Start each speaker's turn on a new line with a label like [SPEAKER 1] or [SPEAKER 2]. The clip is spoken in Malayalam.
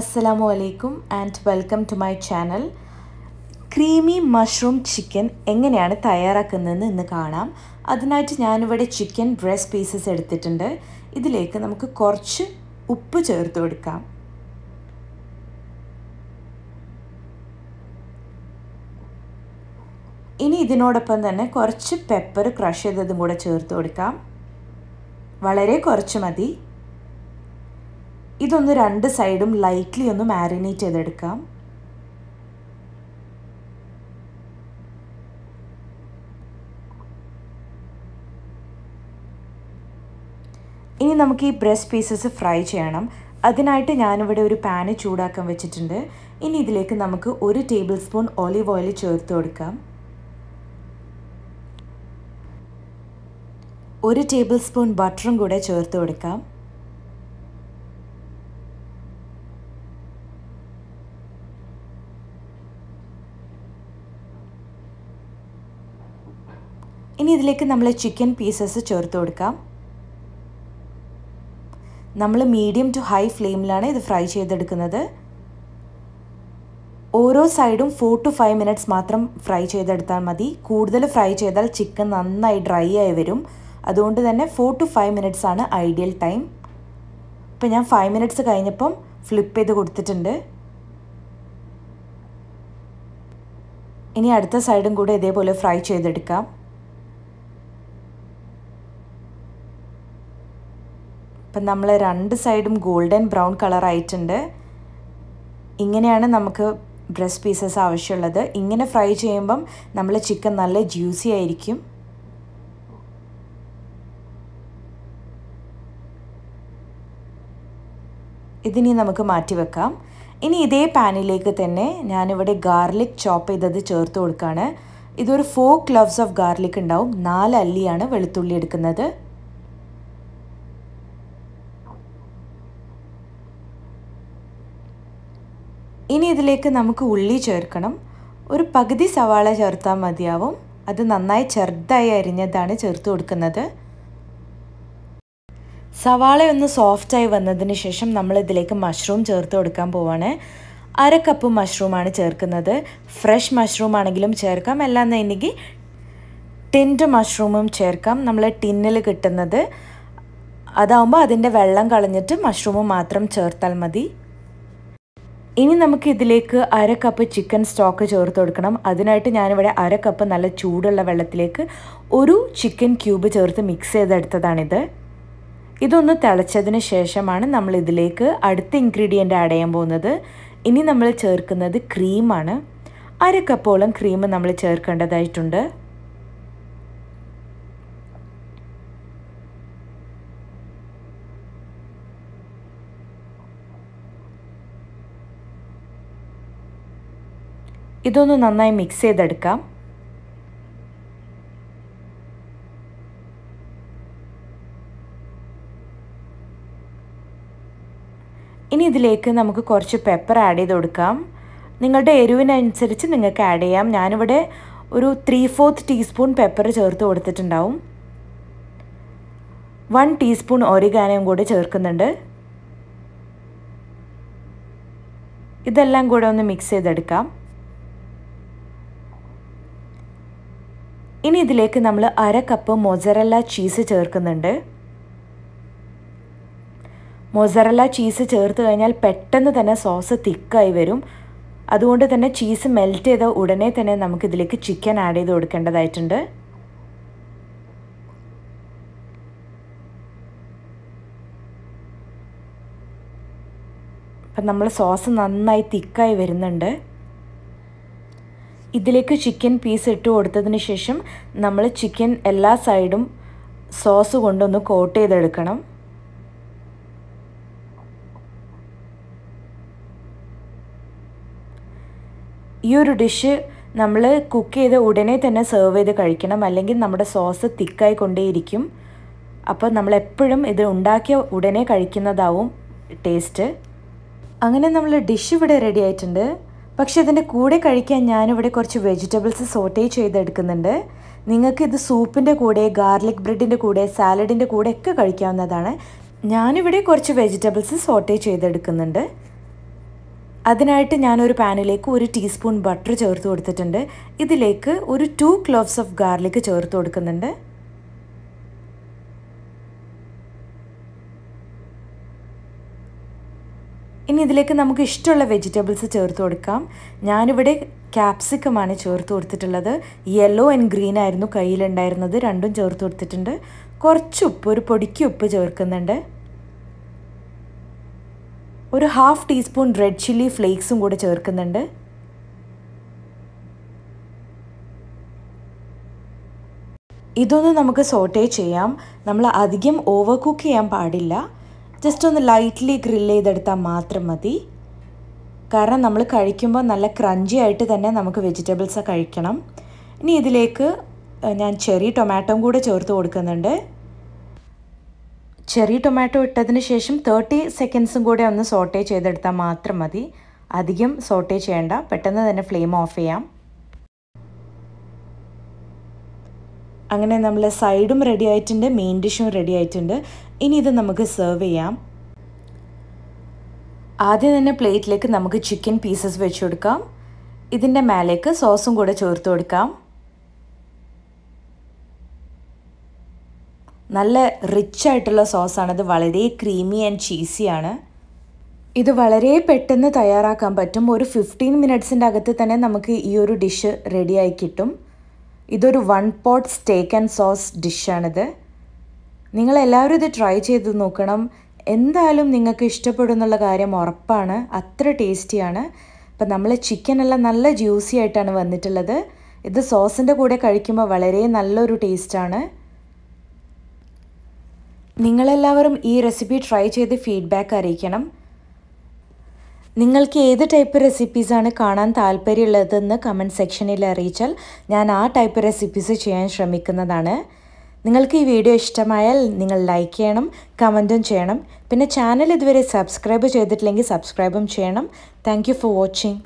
[SPEAKER 1] Assalamu alaikum and welcome to my channel. Creamy mushroom chicken എങ്ങനെയാണ് തയ്യാറാക്കുന്നതെന്ന് ഇന്ന് കാണാം. അതിനായിട്ട് ഞാൻ ഇവിടെ ചിക്കൻ ബ്രസ്റ്റ് പീസസ് എടുത്തിട്ടുണ്ട്. ഇതിലേക്ക് നമുക്ക് കുറച്ച് ഉപ്പ് ചേർത്ത് കൊടുക്കാം. ഇനി ഇതിനോടൊപ്പം തന്നെ കുറച്ച് പെപ്പർ ക്രഷ് ചെയ്തതും കൂടെ ചേർത്ത് കൊടുക്കാം. വളരെ കുറച്ച് മതി. ഇതൊന്ന് രണ്ട് സൈഡും ലൈറ്റ്ലി ഒന്ന് മാരിനേറ്റ് ചെയ്തെടുക്കാം. ഇനി നമുക്ക് ഈ ബ്രസ്റ്റ് പീസസ് ഫ്രൈ ചെയ്യണം. അതിനായിട്ട് ഞാനിവിടെ ഒരു പാന് ചൂടാക്കാൻ വെച്ചിട്ടുണ്ട്. ഇനി ഇതിലേക്ക് നമുക്ക് 1 ടേബിൾ സ്പൂൺ ഓലിവ് ഓയിൽ ചേർത്ത് കൊടുക്കാം. 1 ടേബിൾ സ്പൂൺ ബട്ടറും കൂടെ ചേർത്ത് കൊടുക്കാം. ഇനി ഇതിലേക്ക് നമ്മൾ ചിക്കൻ പീസസ് ചേർത്ത് കൊടുക്കാം. നമ്മൾ മീഡിയം ടു ഹൈ ഫ്ലെയിമിലാണ് ഇത് ഫ്രൈ ചെയ്തെടുക്കുന്നത്. ഓരോ സൈഡും 4 to 5 മിനിറ്റ്സ് മാത്രം ഫ്രൈ ചെയ്തെടുത്താൽ മതി. കൂടുതൽ ഫ്രൈ ചെയ്താൽ ചിക്കൻ നന്നായി ഡ്രൈ ആയി വരും. അതുകൊണ്ട് തന്നെ 4 to 5 മിനിറ്റ്സ് ആണ് ഐഡിയൽ ടൈം. ഇപ്പം ഞാൻ 5 മിനിറ്റ്സ് കഴിഞ്ഞപ്പം ഫ്ലിപ്പ് ചെയ്ത് കൊടുത്തിട്ടുണ്ട്. ഇനി അടുത്ത സൈഡും കൂടെ ഇതേപോലെ ഫ്രൈ ചെയ്തെടുക്കാം. അപ്പം നമ്മൾ രണ്ട് സൈഡും ഗോൾഡൻ ബ്രൗൺ കളർ ആയിട്ടുണ്ട്. ഇങ്ങനെയാണ് നമുക്ക് ബ്രസ്റ്റ് പീസസ് ആവശ്യമുള്ളത്. ഇങ്ങനെ ഫ്രൈ ചെയ്യുമ്പം നമ്മൾ ചിക്കൻ നല്ല ജ്യൂസി ആയിരിക്കും. ഇതിനി നമുക്ക് മാറ്റി വെക്കാം. ഇനി ഇതേ പാനിലേക്ക് തന്നെ ഞാനിവിടെ ഗാർലിക് ചോപ്പ് ചെയ്തത് ചേർത്ത് കൊടുക്കുകയാണ്. ഇതൊരു 4 cloves ഓഫ് ഗാർലിക് ഉണ്ടാവും. 4 അല്ലിയാണ് വെളുത്തുള്ളി എടുക്കുന്നത്. ഇനി ഇതിലേക്ക് നമുക്ക് ഉള്ളി ചേർക്കണം. ഒരു പകുതി സവാള ചേർത്താൽ മതിയാവും. അത് നന്നായി ചെറുതായി അരിഞ്ഞതാണ് ചേർത്ത് കൊടുക്കുന്നത്. സവാള ഒന്ന് സോഫ്റ്റായി വന്നതിന് ശേഷം നമ്മൾ ഇതിലേക്ക് മഷ്റൂം ചേർത്ത് കൊടുക്കാൻ പോവാണ്. 1/2 കപ്പ് മഷ്റൂമാണ് ചേർക്കുന്നത്. ഫ്രഷ് മഷ്റൂം ആണെങ്കിലും ചേർക്കാം, അല്ലാന്നുണ്ടെങ്കിൽ ടിൻഡ് മഷ്റൂമും ചേർക്കാം. നമ്മൾ ടിന്നിൽ കിട്ടുന്നത് അതാവുമ്പോൾ അതിൻ്റെ വെള്ളം കളഞ്ഞിട്ട് മഷ്റൂം മാത്രം ചേർത്താൽ മതി. ഇനി നമുക്ക് ഇതിലേക്ക് 1/2 കപ്പ് ചിക്കൻ സ്റ്റോക്ക് ചേർത്ത് കൊടുക്കണം. അതിനായിട്ട് ഞാനിവിടെ 1/2 കപ്പ് നല്ല ചൂടുള്ള വെള്ളത്തിലേക്ക് ഒരു ചിക്കൻ ക്യൂബ് ചേർത്ത് മിക്സ് ചെയ്തെടുത്തതാണിത്. ഇതൊന്ന് തിളച്ചതിന് ശേഷമാണ് നമ്മൾ ഇതിലേക്ക് അടുത്ത ഇൻഗ്രീഡിയൻ്റ് ആഡ് ചെയ്യാൻ പോകുന്നത്. ഇനി നമ്മൾ ചേർക്കുന്നത് ക്രീമാണ്. 1/2 കപ്പോളം ക്രീം നമ്മൾ ചേർക്കേണ്ടതായിട്ടുണ്ട്. ഇതൊന്ന് നന്നായി മിക്സ് ചെയ്തെടുക്കാം. ഇനി ഇതിലേക്ക് നമുക്ക് കുറച്ച് പെപ്പർ ആഡ് ചെയ്ത് കൊടുക്കാം. നിങ്ങളുടെ എരിവിനനുസരിച്ച് നിങ്ങൾക്ക് ആഡ് ചെയ്യാം. ഞാനിവിടെ ഒരു 3/4 ടീസ്പൂൺ പെപ്പർ ചേർത്ത് കൊടുത്തിട്ടുണ്ടാവും. 1 ടീസ്പൂൺ ഒറിഗാനോയും കൂടി ചേർക്കുന്നുണ്ട്. ഇതെല്ലാം കൂടെ ഒന്ന് മിക്സ് ചെയ്തെടുക്കാം. ഇനി ഇതിലേക്ക് നമ്മൾ 1/2 കപ്പ് മൊസറല്ല ചീസ് ചേർക്കുന്നുണ്ട്. മൊസറല്ല ചീസ് ചേർത്ത് കഴിഞ്ഞാൽ പെട്ടെന്ന് തന്നെ സോസ് തിക്കായി വരും. അതുകൊണ്ട് തന്നെ ചീസ് മെൽറ്റ് ചെയ്ത ഉടനെ തന്നെ നമുക്കിതിലേക്ക് ചിക്കൻ ആഡ് ചെയ്ത് കൊടുക്കേണ്ടതായിട്ടുണ്ട്. അപ്പം നമ്മൾ സോസ് നന്നായി തിക്കായി വരുന്നുണ്ട്. ഇതിലേക്ക് ചിക്കൻ പീസ് ഇട്ട് കൊടുത്തതിന് ശേഷം നമ്മൾ ചിക്കൻ എല്ലാ സൈഡും സോസ് കൊണ്ടൊന്ന് കോട്ട് ചെയ്തെടുക്കണം. ഈ ഒരു ഡിഷ് നമ്മൾ കുക്ക് ചെയ്ത് ഉടനെ തന്നെ സെർവ് ചെയ്ത് കഴിക്കണം, അല്ലെങ്കിൽ നമ്മുടെ സോസ് തിക്കായി കൊണ്ടേയിരിക്കും. അപ്പോൾ നമ്മളെപ്പോഴും ഇത് ഉണ്ടാക്കിയ ഉടനെ കഴിക്കുന്നതാവും ടേസ്റ്റ്. അങ്ങനെ നമ്മൾ ഡിഷ് ഇവിടെ റെഡി ആയിട്ടുണ്ട്. പക്ഷേ ഇതിൻ്റെ കൂടെ കഴിക്കാൻ ഞാനിവിടെ കുറച്ച് വെജിറ്റബിൾസ് സോട്ടേ ചെയ്തെടുക്കുന്നുണ്ട്. നിങ്ങൾക്ക് ഇത് സൂപ്പിൻ്റെ കൂടെ, ഗാർലിക് ബ്രെഡിൻ്റെ കൂടെ, സാലഡിൻ്റെ കൂടെ ഒക്കെ കഴിക്കാവുന്നതാണ്. ഞാനിവിടെ കുറച്ച് വെജിറ്റബിൾസ് സോട്ടേ ചെയ്തെടുക്കുന്നുണ്ട്. അതിനായിട്ട് ഞാനൊരു പാനിലേക്ക് 1 ടീസ്പൂൺ ബട്ടർ ചേർത്ത് കൊടുത്തിട്ടുണ്ട്. ഇതിലേക്ക് ഒരു 2 ക്ലോവ്സ് ഓഫ് ഗാർലിക് ചേർത്ത് കൊടുക്കുന്നുണ്ട്. ഇനി ഇതിലേക്ക് നമുക്ക് ഇഷ്ടമുള്ള വെജിറ്റബിൾസ് ചേർത്ത് കൊടുക്കാം. ഞാനിവിടെ ക്യാപ്സിക്കമാണ് ചേർത്ത് കൊടുത്തിട്ടുള്ളത്. യെല്ലോ ആൻഡ് ഗ്രീൻ ആയിരുന്നു കയ്യിലുണ്ടായിരുന്നത്. രണ്ടും ചേർത്ത് കൊടുത്തിട്ടുണ്ട്. കുറച്ച് ഉപ്പ്, ഒരു പൊടിക്ക് ഉപ്പ് ചേർക്കുന്നുണ്ട്. ഒരു 1/2 ടീസ്പൂൺ റെഡ് ചില്ലി ഫ്ലേക്സും കൂടെ ചേർക്കുന്നുണ്ട്. ഇതൊന്ന് നമുക്ക് സോട്ടേ ചെയ്യാം. നമ്മൾ അധികം ഓവർ കുക്ക് ചെയ്യാൻ പാടില്ല. ജസ്റ്റ് ഒന്ന് ലൈറ്റ്ലി ഗ്രില്ല് ചെയ്തെടുത്താൽ മാത്രം മതി. കാരണം നമ്മൾ കഴിക്കുമ്പോൾ നല്ല ക്രഞ്ചി ആയിട്ട് തന്നെ നമുക്ക് വെജിറ്റബിൾസ് കഴിക്കണം. ഇനി ഇതിലേക്ക് ഞാൻ ചെറി ടൊമാറ്റോയും കൂടെ ചേർത്ത് കൊടുക്കുന്നുണ്ട്. ചെറി ടൊമാറ്റോ ഇട്ടതിന് ശേഷം 30 സെക്കൻഡ്സും കൂടെ ഒന്ന് സോട്ടേ ചെയ്തെടുത്താൽ മാത്രം മതി. അധികം സോട്ടേ ചെയ്യേണ്ട, പെട്ടെന്ന് തന്നെ ഫ്ലെയിം ഓഫ് ചെയ്യാം. അങ്ങനെ നമ്മൾ സൈഡും റെഡി ആയിട്ടുണ്ട്, മെയിൻ ഡിഷും റെഡി ആയിട്ടുണ്ട്. ഇനി ഇത് നമുക്ക് സെർവ് ചെയ്യാം. ആദ്യം തന്നെ പ്ലേറ്റിലേക്ക് നമുക്ക് ചിക്കൻ പീസസ് വെച്ച് കൊടുക്കാം. ഇതിൻ്റെ മേലേക്ക് സോസും കൂടെ ചേർത്ത് കൊടുക്കാം. നല്ല റിച്ച് ആയിട്ടുള്ള സോസാണിത്. വളരെ ക്രീമി ആൻഡ് ചീസിയാണ്. ഇത് വളരെ പെട്ടെന്ന് തയ്യാറാക്കാൻ പറ്റും. ഒരു 15 മിനിറ്റ്സിൻ്റെ അകത്ത് തന്നെ നമുക്ക് ഈ ഒരു ഡിഷ് റെഡിയായി കിട്ടും. ഇതൊരു 1 പോട്ട് സ്റ്റേക്ക് ആൻഡ് സോസ് ഡിഷാണിത്. നിങ്ങളെല്ലാവരും ഇത് ട്രൈ ചെയ്ത് നോക്കണം. എന്തായാലും നിങ്ങൾക്ക് ഇഷ്ടപ്പെടുന്നുള്ള കാര്യം ഉറപ്പാണ്. അത്ര ടേസ്റ്റിയാണ്. അപ്പം നമ്മൾ ചിക്കനെല്ലാം നല്ല ജ്യൂസി ആയിട്ടാണ് വന്നിട്ടുള്ളത്. ഇത് സോസിൻ്റെ കൂടെ കഴിക്കുമ്പോൾ വളരെ നല്ലൊരു ടേസ്റ്റാണ്. നിങ്ങളെല്ലാവരും ഈ റെസിപ്പി ട്രൈ ചെയ്ത് ഫീഡ്ബാക്ക് അറിയിക്കണം. നിങ്ങൾക്ക് ഏത് ടൈപ്പ് റെസിപ്പീസാണ് കാണാൻ താല്പര്യമുള്ളതെന്ന് കമൻറ്റ് സെക്ഷനിൽ അറിയിച്ചാൽ ഞാൻ ആ ടൈപ്പ് റെസിപ്പീസ് ചെയ്യാൻ ശ്രമിക്കുന്നതാണ്. നിങ്ങൾക്ക് ഈ വീഡിയോ ഇഷ്ടമായാൽ നിങ്ങൾ ലൈക്ക് ചെയ്യണം, കമൻറ്റും ചെയ്യണം. പിന്നെ ചാനൽ ഇതുവരെ സബ്സ്ക്രൈബ് ചെയ്തിട്ടില്ലെങ്കിൽ സബ്സ്ക്രൈബും ചെയ്യണം. Thank you for watching.